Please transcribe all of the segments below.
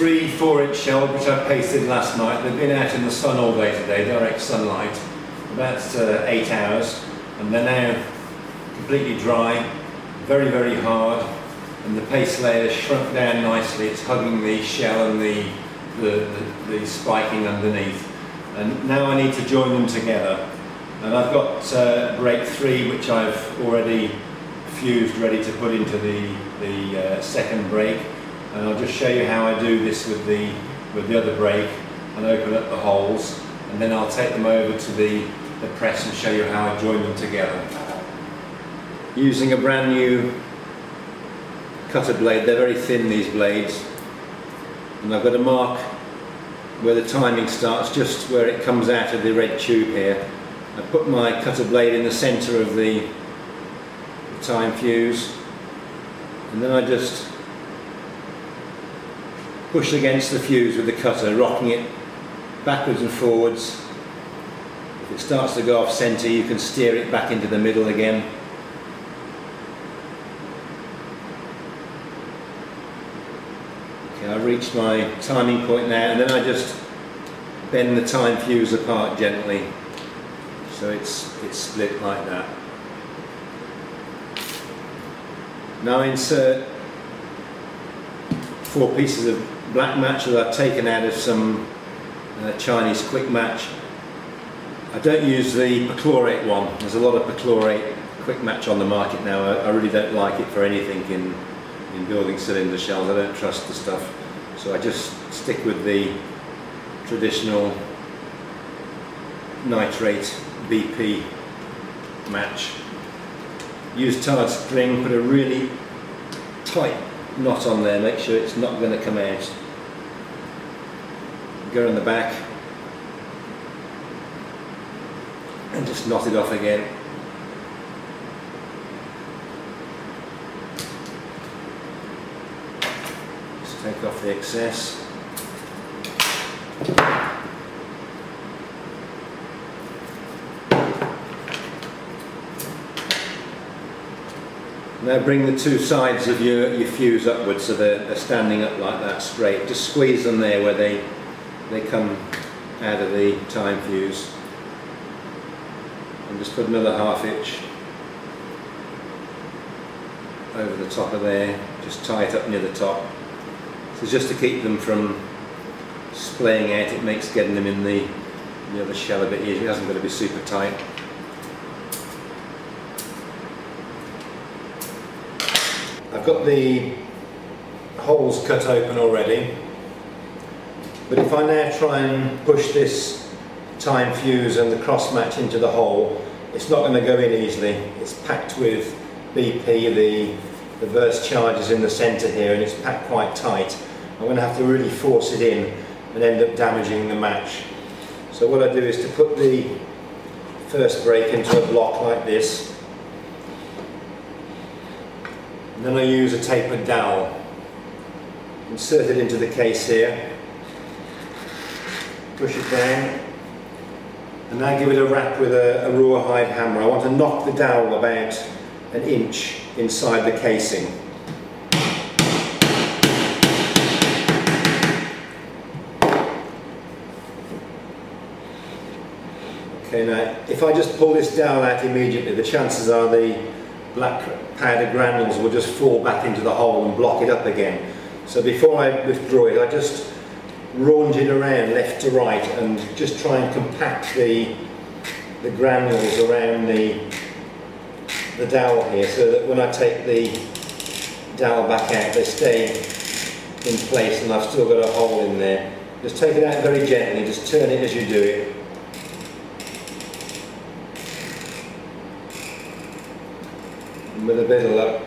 3 4-inch shells which I pasted last night. They've been out in the sun all day today, direct sunlight, about 8 hours, and they're now completely dry, very, very hard, and the paste layer shrunk down nicely. It's hugging the shell and the spiking underneath. And now I need to join them together. And I've got break 3, which I've already fused, ready to put into the second break. And I'll just show you how I do this with the other break, and open up the holes, and then I'll take them over to the press and show you how I join them together. Using a brand new cutter blade. They're very thin, these blades, and I've got a mark where the timing starts, just where it comes out of the red tube here. I put my cutter blade in the centre of the time fuse, and then I just push against the fuse with the cutter, rocking it backwards and forwards. If it starts to go off centre, you can steer it back into the middle again. Okay, I've reached my timing point now, and then I just bend the time fuse apart gently, so it's split like that. Now I insert 4 pieces of black match that I've taken out of some Chinese quick match. I don't use the perchlorate one. There's a lot of perchlorate quick match on the market now. I really don't like it for anything in building cylinder shells. I don't trust the stuff, so I just stick with the traditional nitrate BP match. Use tarred string, put a really tight knot on there, make sure it's not going to come out. Go in the back and just knot it off again. Just take off the excess. Now bring the 2 sides of your fuse upwards so they're standing up like that straight. Just squeeze them there where they come out of the time fuse. And just put another 1/2 inch over the top of there. Just tie it up near the top. So just to keep them from splaying out, it makes getting them in the other shell a bit easier. It hasn't got to be super tight. I've got the holes cut open already, but if I now try and push this time fuse and the cross match into the hole, it's not going to go in easily. It's packed with BP, the burst charges in the centre here, and it's packed quite tight. I'm going to have to really force it in and end up damaging the match. So what I do is to put the first break into a block like this. And then I use a tapered dowel, insert it into the case here, push it down, and now give it a rap with a rawhide hammer. I want to knock the dowel about 1 inch inside the casing. Okay, now if I just pull this dowel out immediately, the chances are the black powder granules will just fall back into the hole and block it up again. So before I withdraw it, I just raunge it around left to right and just try and compact the granules around the dowel here, so that when I take the dowel back out, they stay in place and I've still got a hole in there. Just take it out very gently, just turn it as you do it. With a bit of luck,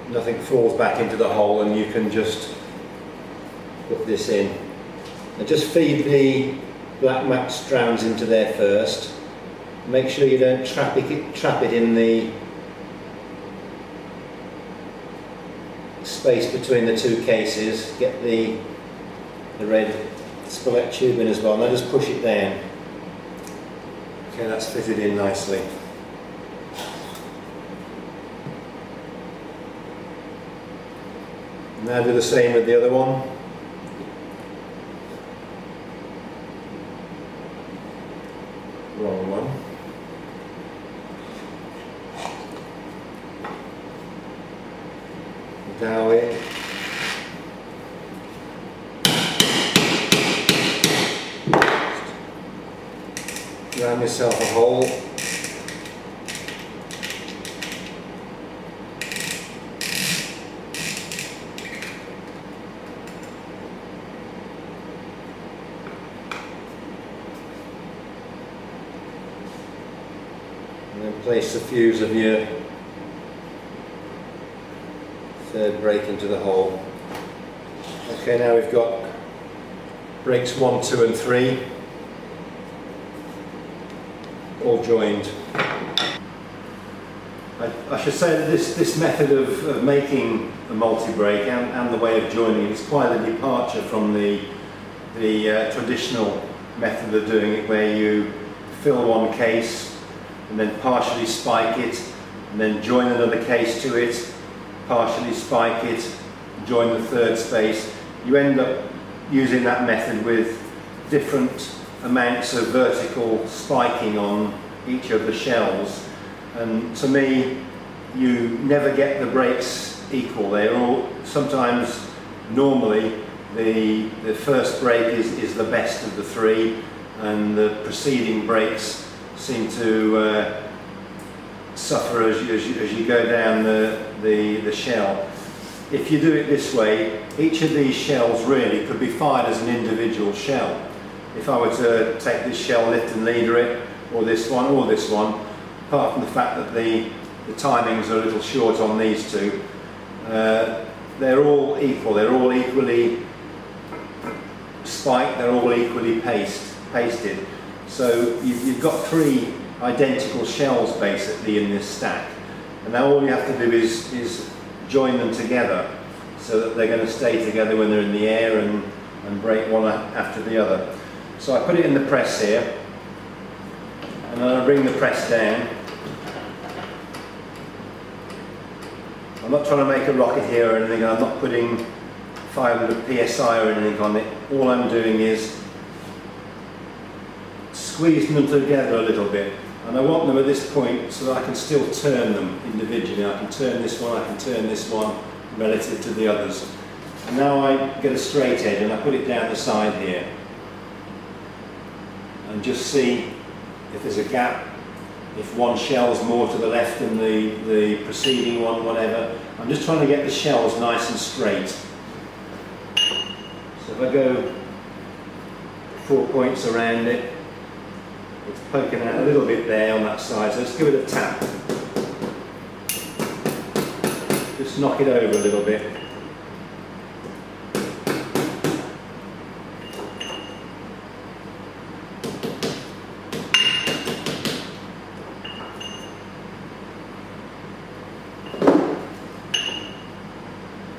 nothing falls back into the hole, and you can just put this in. And just feed the black match strands into there first. Make sure you don't trap it in the space between the 2 cases. Get the red spillette tube in as well. Now just push it down. Okay, that's fitted in nicely. Now do the same with the other one. Wrong one. Dowel in. Round yourself a hole. And then place the fuse of your third brake into the hole. Okay, now we've got brakes 1, 2 and 3 all joined. I should say that this method of making a multi-brake and the way of joining it is quite a departure from the traditional method of doing it, where you fill one case and then partially spike it and then join another case to it, partially spike it, join the third space. You end up using that method with different amounts of vertical spiking on each of the shells, and to me you never get the brakes equal. They're all, sometimes, normally the first brake is the best of the three, and the preceding brakes seem to suffer as you go down the shell. If you do it this way, each of these shells really could be fired as an individual shell. If I were to take this shell, lift and leader it, or this one, apart from the fact that the timings are a little short on these two, they're all equal, they're all equally spiked, they're all equally pasted. So you've got three identical shells basically in this stack, and now all you have to do is join them together so that they're going to stay together when they're in the air and break one after the other. So I put it in the press here, and then I bring the press down. I'm not trying to make a rocket here or anything, I'm not putting 500 psi or anything on it. All I'm doing is squeezing them together a little bit, and I want them at this point so that I can still turn them individually. I can turn this one, I can turn this one relative to the others. And now I get a straight edge and I put it down the side here and just see if there's a gap, if one shell's more to the left than the preceding one, whatever. I'm just trying to get the shells nice and straight. So if I go 4 points around it, it's poking out a little bit there on that side, so let's give it a tap. Just knock it over a little bit.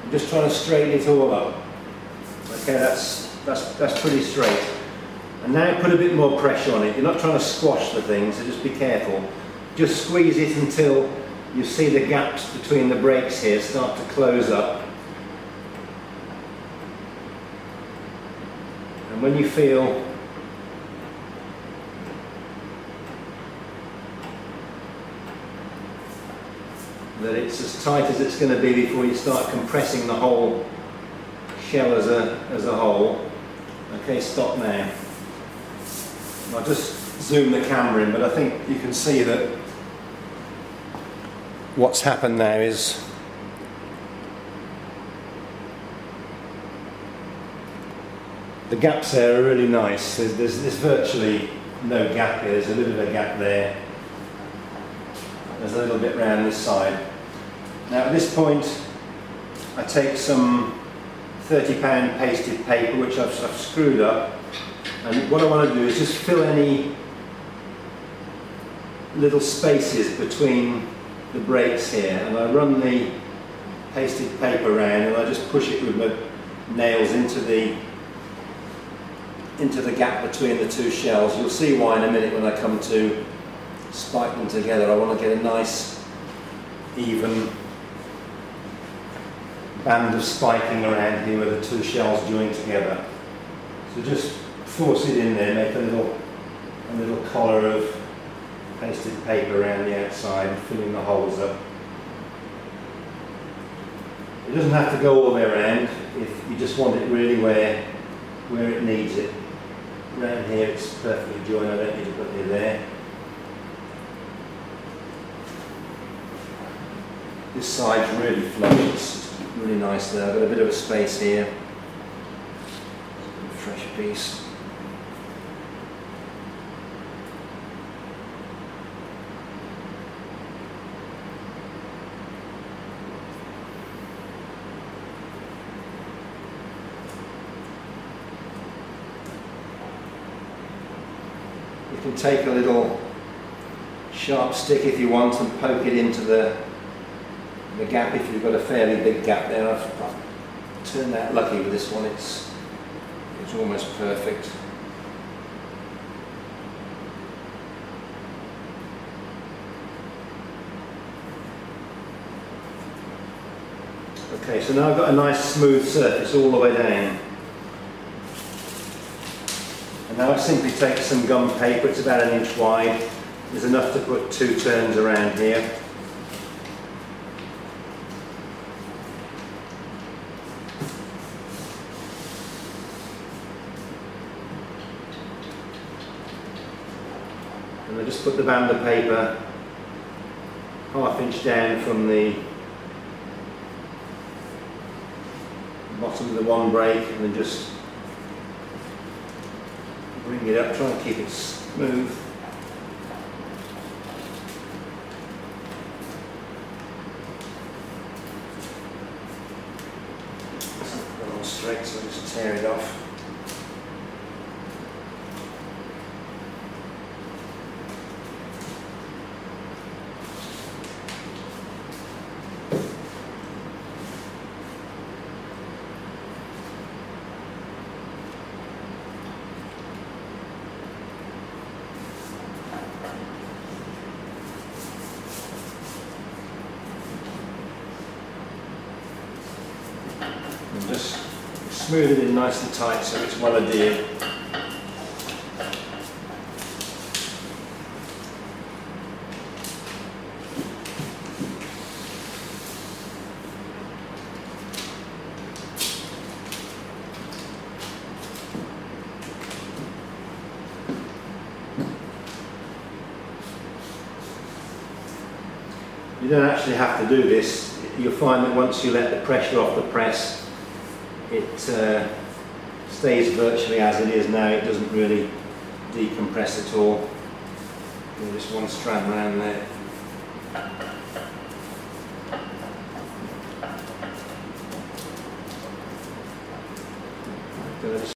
I'm just trying to straighten it all up. Okay, that's pretty straight. And now put a bit more pressure on it. You're not trying to squash the thing, so just be careful. Just squeeze it until you see the gaps between the brakes here start to close up. And when you feel that it's as tight as it's going to be before you start compressing the whole shell as a whole. Okay, stop now. I'll just zoom the camera in, but I think you can see that what's happened now is the gaps there are really nice. There's virtually no gap here. There's a little bit of a gap there. There's a little bit round this side. Now at this point I take some £30 pasted paper which I've screwed up, and what I want to do is just fill any little spaces between the brakes here, and I run the pasted paper around and I just push it with my nails into the gap between the two shells. You'll see why in a minute when I come to spike them together. I want to get a nice even band of spiking around here where the two shells join together. So just force it in there, make a little collar of pasted paper around the outside, filling the holes up. It doesn't have to go all the way around if you just want it really where it needs it. Around here it's perfectly joined, I don't need to put it there. This side's really flush, it's really nice there. I've got a bit of a space here. A fresh piece. You can take a little sharp stick if you want and poke it into the gap if you've got a fairly big gap there. I've turned out lucky with this one, it's almost perfect. Okay, so now I've got a nice smooth surface all the way down. And now I simply take some gum paper, it's about 1 inch wide. There's enough to put 2 turns around here. And I just put the band of paper 1/2 inch down from the bottom of the one break, and then just bring it up, try and keep it smooth. It's not all straight, so I just tear it off. And just smooth it in nice and tight so it's well adhered. You don't actually have to do this. You'll find that once you let the pressure off the press, it stays virtually as it is now. It doesn't really decompress at all. Just one strand around there.